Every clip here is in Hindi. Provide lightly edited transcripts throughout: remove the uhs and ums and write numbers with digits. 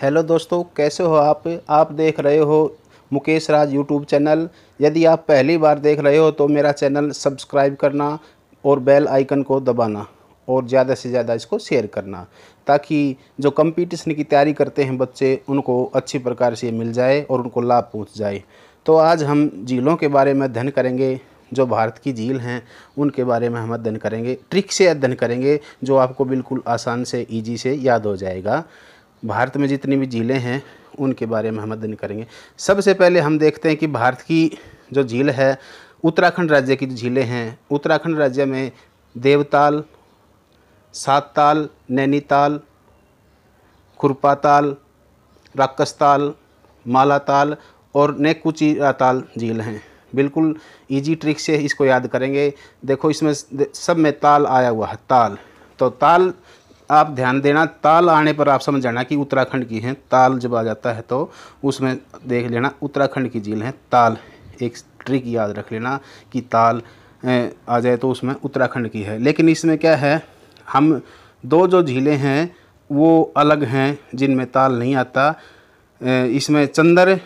हेलो दोस्तों, कैसे हो आप देख रहे हो मुकेश राज यूट्यूब चैनल। यदि आप पहली बार देख रहे हो तो मेरा चैनल सब्सक्राइब करना और बेल आइकन को दबाना और ज़्यादा से ज़्यादा इसको शेयर करना, ताकि जो कंपटीशन की तैयारी करते हैं बच्चे उनको अच्छी प्रकार से मिल जाए और उनको लाभ पहुंच जाए। तो आज हम झीलों के बारे में अध्ययन करेंगे। जो भारत की झील हैं उनके बारे में हम अध्ययन करेंगे, ट्रिक से अध्ययन करेंगे जो आपको बिल्कुल आसान से ईजी से याद हो जाएगा। भारत में जितनी भी झीलें हैं उनके बारे में हम अध्ययन करेंगे। सबसे पहले हम देखते हैं कि भारत की जो झील है, उत्तराखंड राज्य की झीलें हैं। उत्तराखंड राज्य में देवताल, सातताल, नैनीताल, खुरपाताल, राकसताल, मालाताल और नेकुचिराताल झील हैं। बिल्कुल इजी ट्रिक से इसको याद करेंगे। देखो इसमें सब में ताल आया हुआ है, ताल। तो ताल आप ध्यान देना, ताल आने पर आप समझ जाना कि उत्तराखंड की हैं। ताल जब आ जाता है तो उसमें देख लेना उत्तराखंड की झील है ताल। एक ट्रिक याद रख लेना कि ताल आ जाए तो उसमें उत्तराखंड की है। लेकिन इसमें क्या है, हम दो जो झीलें हैं वो अलग हैं जिनमें ताल नहीं आता। इसमें चंदर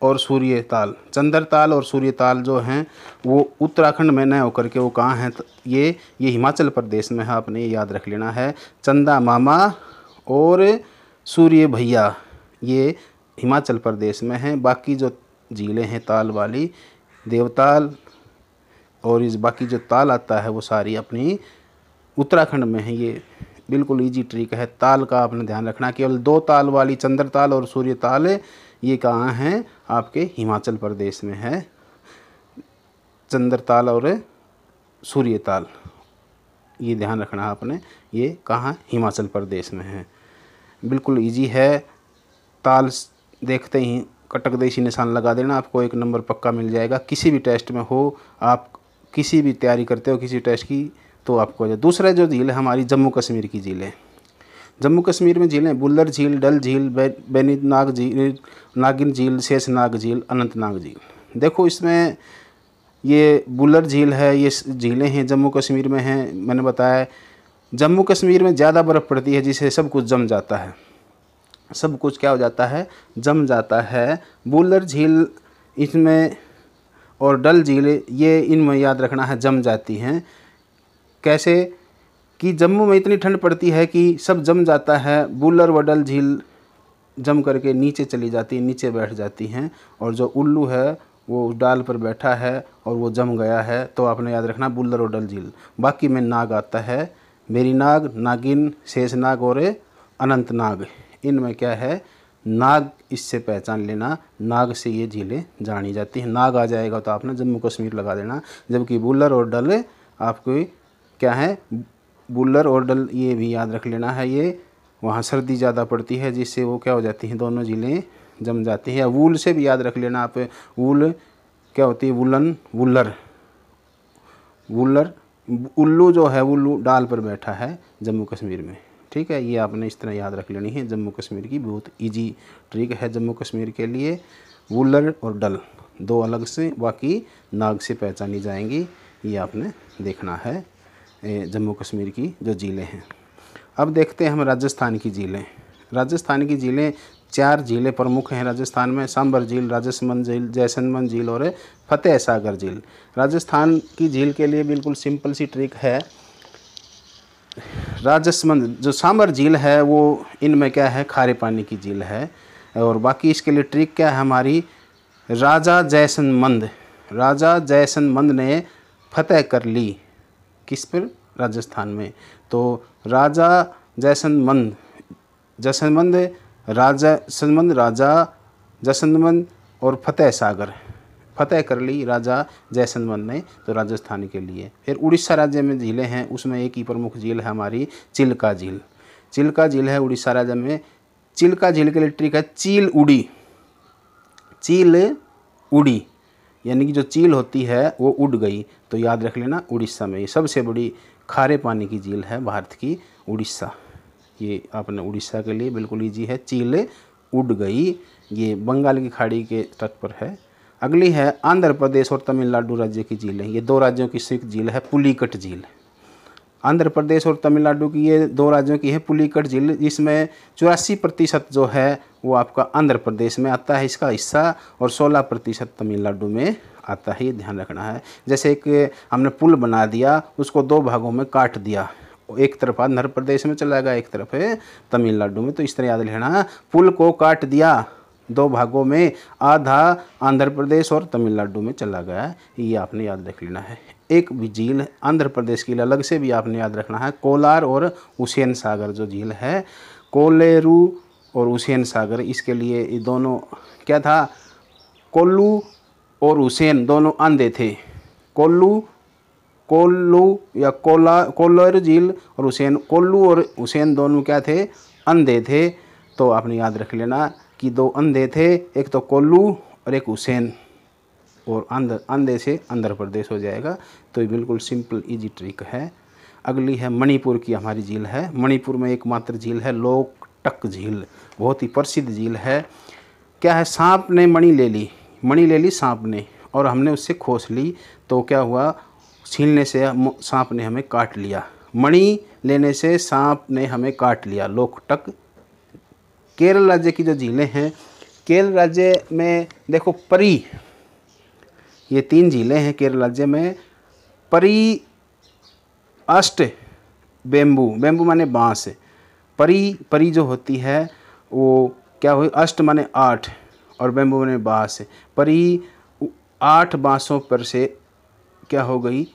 और सूर्य ताल, चंदर ताल और सूर्य ताल जो हैं वो उत्तराखंड में न होकर के वो कहाँ हैं, तो ये हिमाचल प्रदेश में है। आपने ये याद रख लेना है। चंदा मामा और सूर्य भैया ये हिमाचल प्रदेश में हैं। बाकी जो झीलें हैं ताल वाली, देवताल और इस बाकी जो ताल आता है वो सारी अपनी उत्तराखंड में है। ये बिल्कुल इजी ट्रिक है। ताल का आपने ध्यान रखना, केवल दो ताल वाली चंद्र ताल और सूर्य ताल ये कहाँ हैं, आपके हिमाचल प्रदेश में है। चंद्र ताल और सूर्य ताल ये ध्यान रखना आपने, ये कहाँ, हिमाचल प्रदेश में है। बिल्कुल इजी है। ताल देखते ही कटक देशी निशान लगा देना, आपको एक नंबर पक्का मिल जाएगा। किसी भी टेस्ट में हो, आप किसी भी तैयारी करते हो किसी टेस्ट की तो आपको। दूसरा जो झील है हमारी जम्मू कश्मीर की झील है। जम्मू कश्मीर में झीलें बुल्लर झील, डल झील, बेनीनाग झील, नागिन झील, शेषनाग झील, अनंतनाग झील। देखो इसमें ये बुल्लर झील है, ये झीलें हैं जम्मू कश्मीर में हैं। मैंने बताया जम्मू कश्मीर में ज़्यादा बर्फ़ पड़ती है जिससे सब कुछ जम जाता है। सब कुछ क्या हो जाता है, जम जाता है। बुल्लर झील इसमें और डल झील ये इनमें याद रखना है, जम जाती हैं। कैसे कि जम्मू में इतनी ठंड पड़ती है कि सब जम जाता है। बुल्लर व डल झील जम करके नीचे चली जाती है, नीचे बैठ जाती हैं। और जो उल्लू है वो उस डाल पर बैठा है और वो जम गया है, तो आपने याद रखना बुल्लर और डल झील। बाकी में नाग आता है, मेरीनाग, नागिन, शेषनाग और अनंतनाग। इनमें क्या है, नाग इससे पहचान लेना, नाग से ये झीलें जानी जाती हैं। नाग आ जाएगा तो आपने जम्मू कश्मीर लगा देना। जबकि बुल्लर और डल आपको क्या है, बुल्लर और डल ये भी याद रख लेना है। ये वहाँ सर्दी ज़्यादा पड़ती है जिससे वो क्या हो जाती हैं, दोनों झीलें जम जाती हैं। या वूल से भी याद रख लेना आप, वूल क्या होती है, वुलन, वुल्लर। वुल्लर उल्लू जो है, उल्लू डाल पर बैठा है जम्मू कश्मीर में। ठीक है, ये आपने इस तरह याद रख लेनी है। जम्मू कश्मीर की बहुत इजी ट्रिक है जम्मू कश्मीर के लिए। वुल्लर और डल दो अलग से, बाकी नाग से पहचानी जाएंगी। ये आपने देखना है जम्मू कश्मीर की जो झीलें हैं। अब देखते हैं हम राजस्थान की झीलें। राजस्थान की झीलें, 4 झीलें प्रमुख हैं राजस्थान में। सांबर झील, राजसमंद झील, जैसलमेर झील और फतेह सागर झील। राजस्थान की झील के लिए बिल्कुल सिंपल सी ट्रिक है। राजसमंद जो सांबर झील है वो इनमें क्या है, खारे पानी की झील है। और बाकी इसके लिए ट्रिक क्या है हमारी, राजा जैसलमेर, राजा जैसलमेर ने फतेह कर ली किस पर, राजस्थान में। तो राजा जैसलमेर, राजा जैसलमेर और फतेह सागर, फतेह कर ली राजा जैसलमेर ने, तो राजस्थान के लिए। फिर उड़ीसा राज्य में झीलें हैं, उसमें एक ही प्रमुख झील है हमारी चिल्का झील। चिल्का झील है उड़ीसा राज्य में। चिल्का झील के लिए ट्रिक है, चील उड़ी, चील उड़ी यानी कि जो चील होती है वो उड़ गई। तो याद रख लेना उड़ीसा में। ये सबसे बड़ी खारे पानी की झील है भारत की, उड़ीसा। ये आपने उड़ीसा के लिए बिल्कुल ईजी है, चील उड़ गई। ये बंगाल की खाड़ी के तट पर है। अगली है आंध्र प्रदेश और तमिलनाडु राज्य की झीलें। ये 2 राज्यों की संयुक्त झील है, पुलिकट झील। आंध्र प्रदेश और तमिलनाडु की, ये 2 राज्यों की है पुलिकट झील, जिसमें 84% जो है वो आपका आंध्र प्रदेश में आता है इसका हिस्सा, और 16% तमिलनाडु में आता है। ये ध्यान रखना है। जैसे एक हमने पुल बना दिया, उसको 2 भागों में काट दिया, एक तरफ आंध्र प्रदेश में चला गया, एक तरफ है तमिलनाडु में, तो इस तरह याद लेना। पुल को काट दिया 2 भागों में, आधा आंध्र प्रदेश और तमिलनाडु में चला गया, ये आपने याद रख लेना है। एक भी झील आंध्र प्रदेश की अलग से भी आपने याद रखना है, कोलार और हुसैन सागर जो झील है, कोलेरू और हुसैन सागर, इसके लिए ये दोनों क्या था, कोल्लू और हुसैन दोनों अंधे थे। कोल्लू या कोल्लर झील और हुसैन, कोल्लू और हुसैन दोनों क्या थे, अंधे थे। तो आपने याद रख लेना कि 2 अंधे थे, एक तो कोल्लू और एक हुसैन, और अंधे से आंध्र प्रदेश हो जाएगा। तो ये बिल्कुल सिंपल इजी ट्रिक है। अगली है मणिपुर की हमारी झील है। मणिपुर में एकमात्र झील है लोकटक झील, बहुत ही प्रसिद्ध झील है। क्या है, सांप ने मणि ले ली सांप ने, और हमने उससे खोस ली, तो क्या हुआ, छीलने से सांप ने हमें काट लिया, मणि लेने से सांप ने हमें काट लिया, लोकटक। केरल राज्य की जो झीलें हैं, केरल राज्य में देखो परी, ये 3 झीलें हैं केरल राज्य में। परी, अष्ट, बेम्बू माने बाँस, परी जो होती है वो क्या हुई, अष्ट माने 8 और बेम्बू माने बाँस। परी 8 बाँसों पर से क्या हो गई,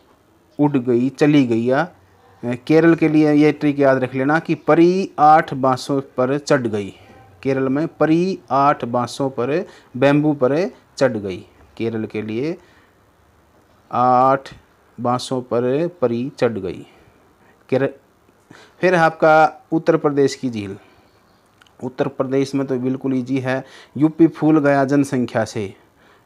उड़ गई, चली गई। या केरल के लिए ये ट्रिक याद रख लेना कि परी 8 बाँसों पर चढ़ गई। केरल में परी 8 बाँसों पर, बेम्बू पर चढ़ गई। केरल के लिए 8 बाँसों पर परी चढ़ गई। फिर है आपका उत्तर प्रदेश की झील। उत्तर प्रदेश में तो बिल्कुल ईजी है। यूपी फूल गया जनसंख्या से।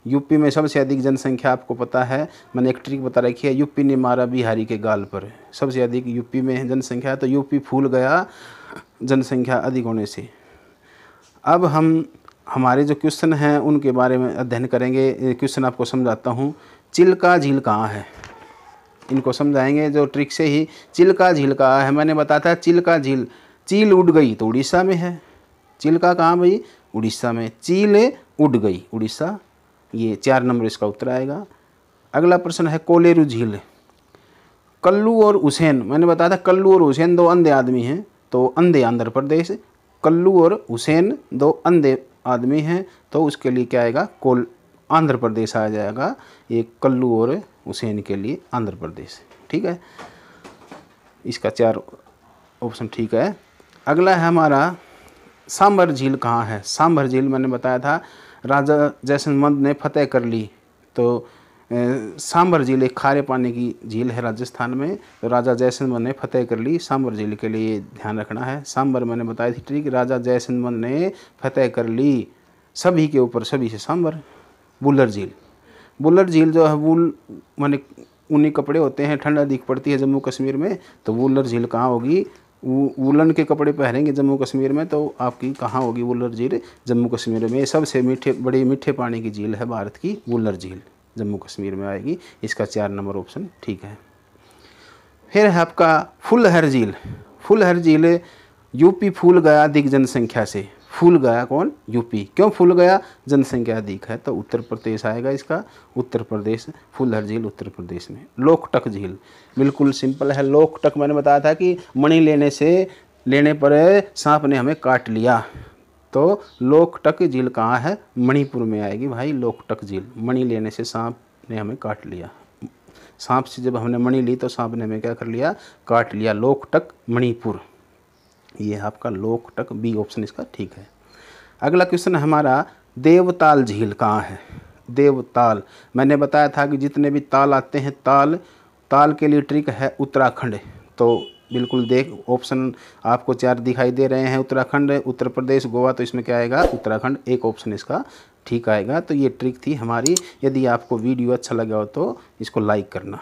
यूपी में सबसे अधिक जनसंख्या आपको पता है, मैंने एक ट्रिक बता रखी है, यूपी ने मारा बिहारी के गाल पर। सबसे अधिक यूपी में जनसंख्या है, तो यूपी फूल गया जनसंख्या अधिक होने से। अब हम हमारे जो क्वेश्चन हैं उनके बारे में अध्ययन करेंगे। क्वेश्चन आपको समझाता हूँ। चिल्का झील कहाँ है, इनको समझाएंगे जो ट्रिक से ही। चिल्का झील कहाँ है, मैंने बताया था चिल्का झील, चील उड़ गई तो उड़ीसा में है। चिल्का कहाँ भाई, उड़ीसा में। चील उड़ गई, उड़ीसा। ये 4 नंबर इसका उत्तर आएगा। अगला प्रश्न है कोलेरू झील। कल्लू और हुसैन, मैंने बताया था कल्लू और हुसैन 2 अंधे आदमी हैं, तो अंधे आंध्र प्रदेश। कल्लू और हुसैन 2 अंधे आदमी हैं, तो उसके लिए क्या आएगा, आंध्र प्रदेश आ जाएगा। ये कल्लू और हुसैन के लिए आंध्र प्रदेश। ठीक है, इसका 4 ऑप्शन ठीक है। अगला है हमारा सांबर झील कहाँ है। सांबर झील मैंने बताया था राजा जैसलमेंद ने फतेह कर ली, तो सांबर झील एक खारे पानी की झील है राजस्थान में, तो राजा जैसलमेंद ने फतेह कर ली। सांबर झील के लिए ध्यान रखना है। सांबर मैंने बताई थी ट्रिक, राजा जैसलमेंद ने फतेह कर ली सभी के ऊपर, सभी से सांबर। बुल्लर झील, बुल्लर झील जो है वूल माने ऊनी कपड़े होते हैं, ठंड अधिक पड़ती है जम्मू कश्मीर में, तो बुल्लर झील कहाँ होगी, वूलन के कपड़े पहनेंगे जम्मू कश्मीर में, तो आपकी कहाँ होगी बुल्लर झील, जम्मू कश्मीर में। सबसे बड़ी मीठे पानी की झील है भारत की, बुल्लर झील जम्मू कश्मीर में आएगी। इसका 4 नंबर ऑप्शन ठीक है। फिर है आपका फुलहर झील। फुलहर झील यूपी फूल गया अधिक जनसंख्या से। फूल गया कौन, यूपी। क्यों फूल गया, जनसंख्या अधिक है, तो उत्तर प्रदेश आएगा इसका, उत्तर प्रदेश। फुलहर झील उत्तर प्रदेश में। लोकटक झील बिल्कुल सिंपल है। लोकटक मैंने बताया था कि मणि लेने पर सांप ने हमें काट लिया, तो लोकटक झील कहाँ है, मणिपुर में आएगी भाई। लोकटक झील, मणि लेने से सांप ने हमें काट लिया। सांप से जब हमने मणि ली तो सांप ने हमें क्या कर लिया, काट लिया। लोकटक मणिपुर, ये आपका लोकटक, बी ऑप्शन इसका ठीक है। अगला क्वेश्चन है हमारा देवताल झील कहाँ है। देवताल मैंने बताया था कि जितने भी ताल आते हैं, ताल के लिए ट्रिक है उत्तराखंड। तो बिल्कुल देख, ऑप्शन आपको 4 दिखाई दे रहे हैं, उत्तराखंड, उत्तर प्रदेश, गोवा, तो इसमें क्या आएगा, उत्तराखंड। एक ऑप्शन इसका ठीक आएगा। तो ये ट्रिक थी हमारी। यदि आपको वीडियो अच्छा लगा हो तो इसको लाइक करना।